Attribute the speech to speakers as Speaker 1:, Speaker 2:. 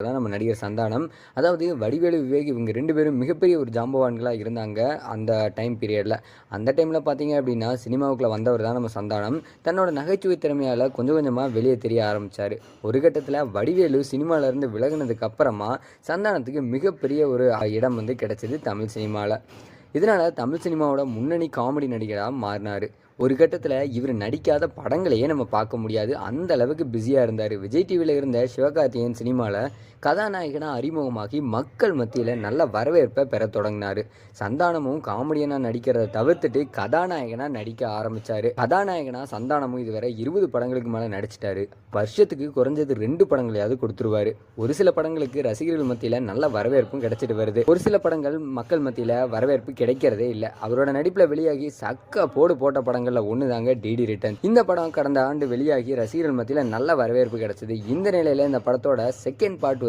Speaker 1: தான் நம்ம நடிகர் சந்தானம். அதாவது வடிவேலு, விவேக் இவங்க 2 பேரும் மிகப்பெரிய ஒரு ஜாம்பவான்களா இருந்தாங்க அந்த டைம் பீரியட்ல. அந்த டைம்ல பார்த்தீங்க அப்படின்னா, சினிமாவுக்குள்ள வந்தவர் தான் நம்ம சந்தானம். தன்னோட நகைச்சுவை திறமையால கொஞ்சம் கொஞ்சமா வெளிய தெரிய ஆரம்பிச்சாரு. ஒரு கட்டத்துல வடிவேலு சினிமால இருந்து விலகுனதுக்கு அப்புறமா சந்தானத்துக்கு மிகப்பெரிய ஒரு இடம் கிடைச்சது தமிழ் சினிமால. இதனால தமிழ் சினிமாவோட முன்னணி காமெடி நடிகரா மாறினாரு. ஒரு கட்டத்துல இவர் நடிக்காத படங்களையே நம்ம பார்க்க முடியாது. அந்த அளவுக்கு பிஸியா இருந்தாரு. விஜய் டிவில இருந்த சிவகார்த்திகேயன் சினிமால கதாநாயகனா அறிமுகமாகி மக்கள் மத்தியில நல்ல வரவேற்பை பெறத் தொடங்கினாரு. சந்தானமும் காமெடியனா நடிக்கிறத தவிர்த்துட்டு கதாநாயகனா நடிக்க ஆரம்பிச்சாரு. கதாநாயகனா சந்தானமும் இதுவரை 20 படங்களுக்கு மேல நடிச்சிட்டாரு. வருஷத்துக்கு குறைஞ்சது 2 படங்களையாவது கொடுத்துருவாரு. ஒரு சில படங்களுக்கு ரசிகர்கள் மத்தியில நல்ல வரவேற்பும் கிடைச்சிட்டு வருது. ஒரு சில படங்கள் மக்கள் மத்தியில வரவேற்பு கிடைக்கிறதே இல்லை. அவரோட நடிப்புல வெளியாகி சக்க போடு போட்ட படங்கள்ல ஒண்ணுதாங்க டிடி ரிட்டர்ன். இந்த படம் கடந்த ஆண்டு வெளியாகி ரசிகர்கள் மத்தியில நல்ல வரவேற்பு கிடைச்சது. இந்த நிலையில இந்த படத்தோட செகண்ட் பார்ட்